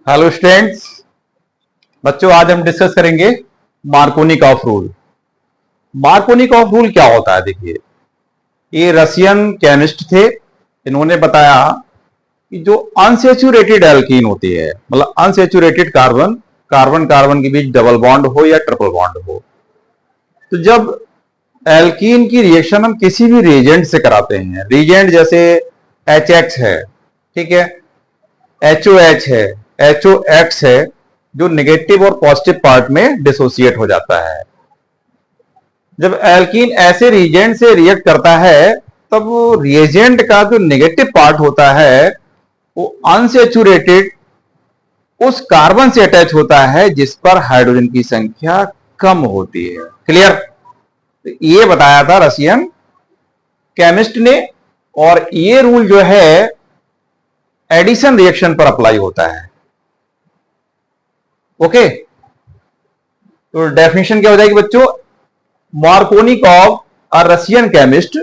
Hello students. बच्चों, आज हम डिस्कस करेंगे मार्कोनिकॉफ रूल। मार्कोनिकॉफ रूल क्या होता है? देखिए, ये रशियन केमिस्ट थे। इन्होंने बताया कि जो अनसेचुरेटेड एल्कीन होती है, मतलब अनसेचुरेटेड कार्बन, कार्बन कार्बन के बीच डबल बॉन्ड हो या ट्रिपल बॉन्ड हो, तो जब एल्कीन की रिएक्शन हम किसी भी रिएजेंट से कराते हैं, रिएजेंट जैसे HX है, ठीक है, HOH है, HOX है, जो नेगेटिव और पॉजिटिव पार्ट में डिसोसिएट हो जाता है। जब एल्कीन ऐसे रिएजेंट से रिएक्ट करता है, तब वो रिएजेंट का जो नेगेटिव पार्ट होता है वो अनसेचुरेटेड उस कार्बन से अटैच होता है जिस पर हाइड्रोजन की संख्या कम होती है। क्लियर? तो ये बताया था रशियन केमिस्ट ने, और ये रूल जो है एडिशन रिएक्शन पर अप्लाई होता है। ओके, तो डेफिनेशन क्या हो जाएगी बच्चों? Markovnikov, a Russian chemist,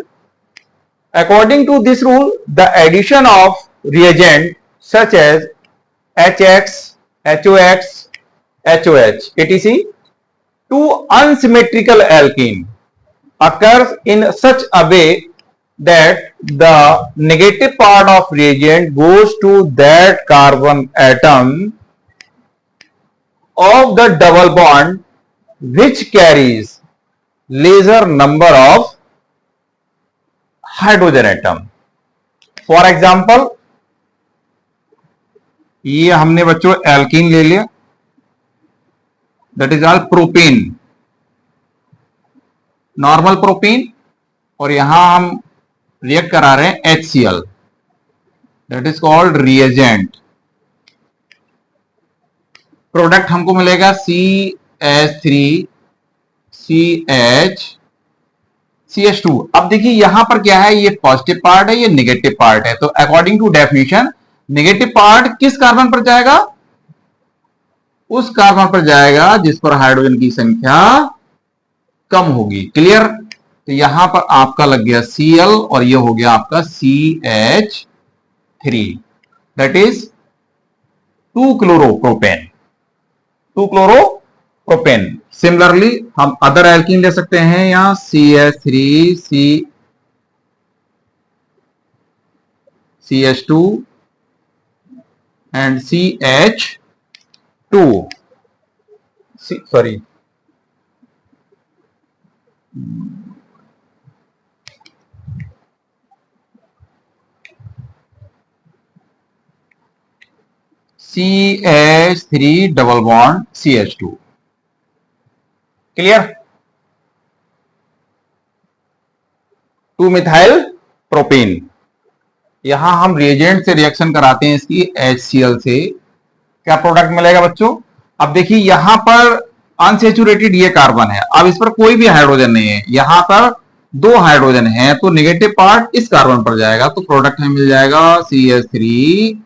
according to this rule the addition of reagent such as HX, HOX, HOH, etc to unsymmetrical alkene occurs in such a way that the negative part of reagent goes to that carbon atom of the double bond which carries lesser number of hydrogen atom. For example, ये हमने बच्चों alkene ले लिया, that is all propane, normal propane, और यहां हम react करा रहे हैं HCl, that is called reagent. Product हमको मिलेगा CH3CH2। अब देखिए यहां पर क्या है, ये पॉजिटिव पार्ट है, ये नेगेटिव पार्ट है। तो according to definition negative part किस कार्बन पर जाएगा? उस कार्बन पर जाएगा जिस पर हाइड्रोजन की संख्या कम होगी। क्लियर? तो यहां पर आपका लग गया Cl और ये हो गया आपका CH3, that is two chloropropane. Two chloropropane. Similarly हम अदर एल्कीन ले सकते हैं, यहां CH2 and CH2, sorry, CH3 double bond CH2। Clear? Two methyl propane. यहां हम रिएजेंट से रिएक्शन कराते हैं इसकी HCl से, क्या प्रोडक्ट मिलेगा बच्चों? अब देखिए यहां पर अनसेचुरेटेड ये कार्बन है, अब इस पर कोई भी हाइड्रोजन नहीं है, यहां पर 2 हाइड्रोजन है, तो नेगेटिव पार्ट इस कार्बन पर जाएगा, तो प्रोडक्ट हमें मिल जाएगा CH3Cl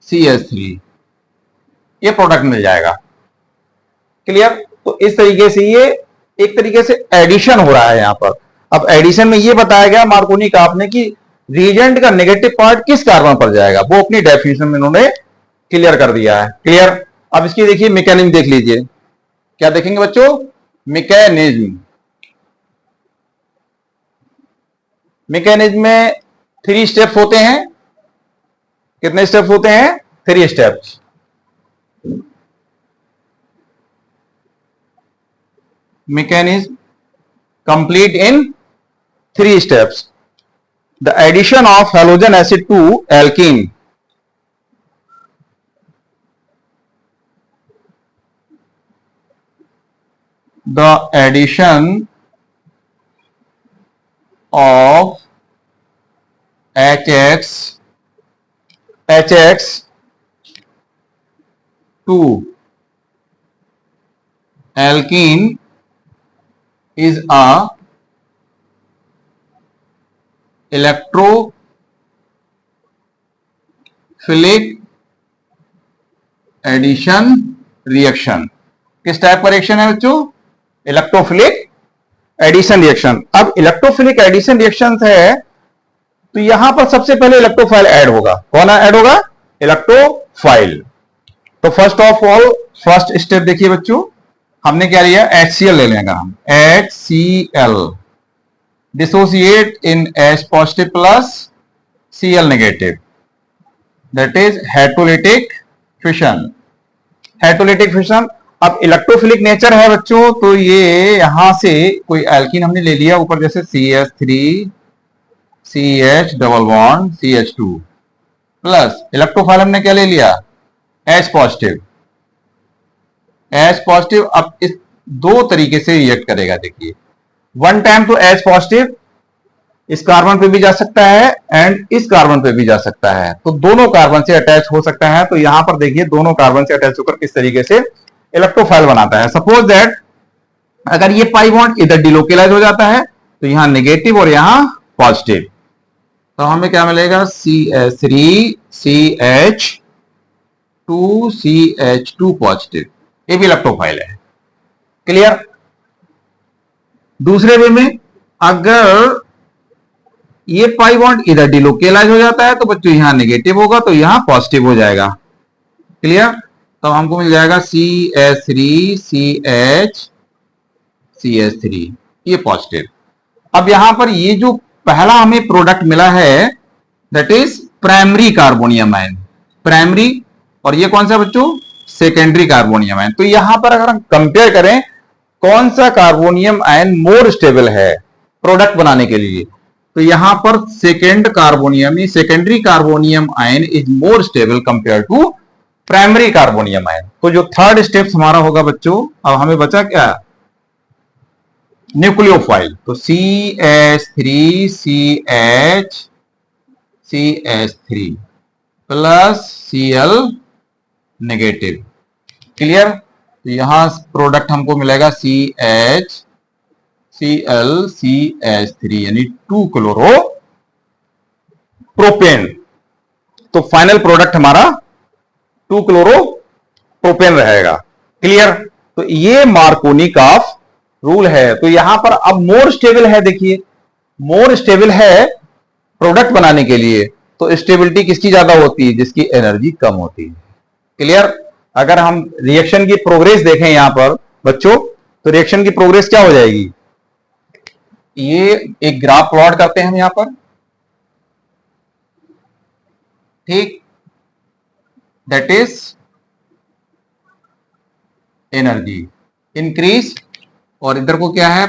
CH3 ये प्रोडक्ट मिल जाएगा। क्लियर? तो इस तरीके से ये एक तरीके से एडिशन हो रहा है यहां पर। अब एडिशन में ये बताया गया मार्कोनिकॉफ ने कि रिएजेंट का नेगेटिव पार्ट किस कार्बन पर जाएगा, वो अपनी डेफिनेशन में इन्होंने क्लियर कर दिया है। क्लियर? अब इसकी देखिए मैकेनिज्म देख लीजिए। क्या देखेंगे बच्चों? मैकेनिज्म। मैकेनिज्म में 3 स्टेप्स होते हैं। कितने स्टेप्स होते हैं? 3 steps. mechanism complete in 3 steps. The addition of halogen acid to alkene, the addition of HX to alkene is a electrophilic addition reaction। किस टाइप का रिएक्शन है बच्चों? Electrophilic addition reaction. अब इलेक्ट्रोफिलिक एडिशन रिएक्शन है तो यहां पर सबसे पहले इलेक्ट्रोफाइल ऐड होगा। कौन ऐड होगा? इलेक्ट्रोफाइल। तो first of all first step देखिए बच्चों, हमने क्या लिया? HCl ले लेगा हम, HCl dissociate in H positive plus Cl negative, that is heterolytic fission. Heterolytic fission. अब इलेक्ट्रोफिलिक नेचर है बच्चों, तो ये यहां से कोई एल्कीन हमने ले लिया ऊपर, जैसे CH3 CH double bond CH2 plus electrophile हमने क्या ले लिया? H positive. H पॉजिटिव अब इस दो तरीके से रिएक्ट करेगा। देखिए, वन टाइम तो H पॉजिटिव इस कार्बन पे भी जा सकता है एंड इस कार्बन पे भी जा सकता है, तो दोनों कार्बन से अटैच हो सकता है। तो यहां पर देखिए दोनों कार्बन से अटैच होकर किस तरीके से इलेक्ट्रोफाइल बनाता है। सपोज दैट अगर ये पाई बॉन्ड इधर डिलोकेलाइज हो जाता है तो यहां नेगेटिव और यहां पॉजिटिव, तो हमें क्या मिलेगा? CH3 CH2 CH2 पॉजिटिव, ये भी इलेक्ट्रोफाइल है। क्लियर? दूसरे वे में अगर ये पाई बॉन्ड इधर डिलोकेलाइज हो जाता है तो बच्चों यहां नेगेटिव होगा, तो यहां पॉजिटिव हो जाएगा। क्लियर? तो हमको मिल जाएगा CH3 CH3, ये पॉजिटिव। अब यहां पर ये जो पहला हमें प्रोडक्ट मिला है that is primary carbonium ion, primary, और ये कौन सा बच्चों? Secondary carbonium ion. तो यहां पर अगर हम कंपेयर करें कौन सा कार्बोनियम आयन मोर स्टेबल है प्रोडक्ट बनाने के लिए, तो यहां पर secondary carbonium ion is more stable compare to primary carbonium ion. तो जो थर्ड स्टेप हमारा होगा बच्चों, अब हमें बचा क्या? न्यूक्लियोफाइल। तो CH3 CH3 plus Cl negative. Clear? तो यहां प्रोडक्ट हमको मिलेगा CH3 यानी 2 क्लोरो प्रोपेन। तो फाइनल प्रोडक्ट हमारा 2 क्लोरो प्रोपेन रहेगा। क्लियर? तो ये मार्कोनी का रूल है। तो यहां पर अब मोर स्टेबल है, देखिए मोर स्टेबल है प्रोडक्ट बनाने के लिए, तो स्टेबिलिटी किसकी ज्यादा होती है? जिसकी एनर्जी कम होती है। क्लियर? अगर हम रिएक्शन की प्रोग्रेस देखें यहां पर बच्चों, तो रिएक्शन की प्रोग्रेस क्या हो जाएगी? ये एक ग्राफ प्लॉट करते हैं हम यहां पर, ठीक, दैट इज एनर्जी इंक्रीज, और इधर को क्या है?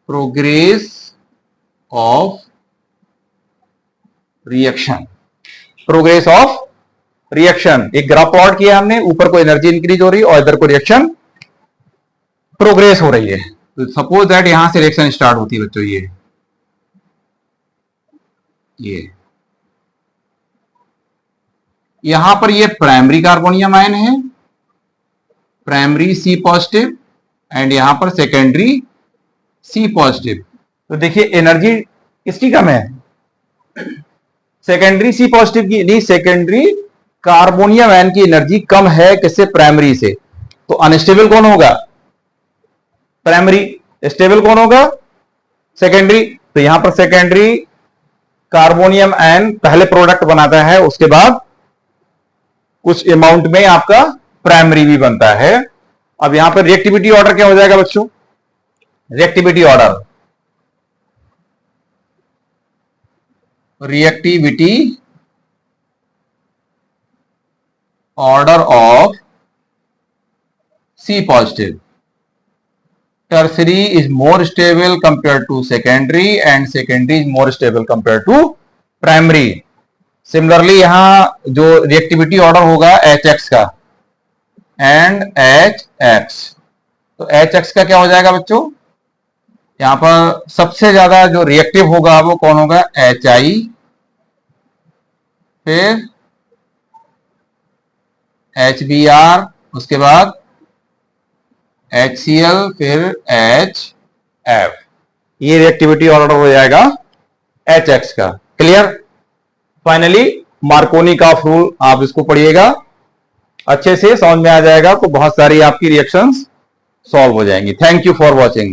Progress of reaction, progress of reaction. एक ग्राफ प्लॉट किया हमने, ऊपर को एनर्जी इंक्रीज हो रही है और इधर को रिएक्शन प्रोग्रेस हो रही है। तो सपोज दैट यहां से रिएक्शन स्टार्ट होती है बच्चों, ये यहां पर ये प्राइमरी कार्बोनियम आयन है, प्राइमरी C पॉजिटिव, एंड यहां पर सेकेंडरी C पॉजिटिव। तो देखिए एनर्जी किसकी कम है? सेकेंडरी C पॉजिटिव की, नहीं, सेकेंडरी कार्बोनियम आयन की एनर्जी कम है किससे? प्राइमरी से। तो अनस्टेबल कौन होगा? प्राइमरी। स्टेबल कौन होगा? सेकेंडरी। तो यहां पर सेकेंडरी कार्बोनियम आयन पहले प्रोडक्ट बनाता है, उसके बाद कुछ अमाउंट में आपका प्राइमरी भी बनता है। अब यहां पर रिएक्टिविटी ऑर्डर क्या हो जाएगा बच्चों? Reactivity order of C positive. Tertiary is more stable compared to secondary and secondary is more stable compared to primary. Similarly यहां जो रिएक्टिविटी ऑर्डर होगा HX का एंड HX, तो HX का क्या हो जाएगा बच्चों? यहां पर सबसे ज्यादा जो रिएक्टिव होगा वो कौन होगा? HI, फिर HBr, उसके बाद HCl, फिर HF। ये रिएक्टिविटी ऑर्डर हो जाएगा HX का। क्लियर? फाइनली मार्कोनी का रूल आप इसको पढ़िएगा, अच्छे से समझ में आ जाएगा, तो बहुत सारी आपकी रिएक्शंस सॉल्व हो जाएंगी। Thank you for watching.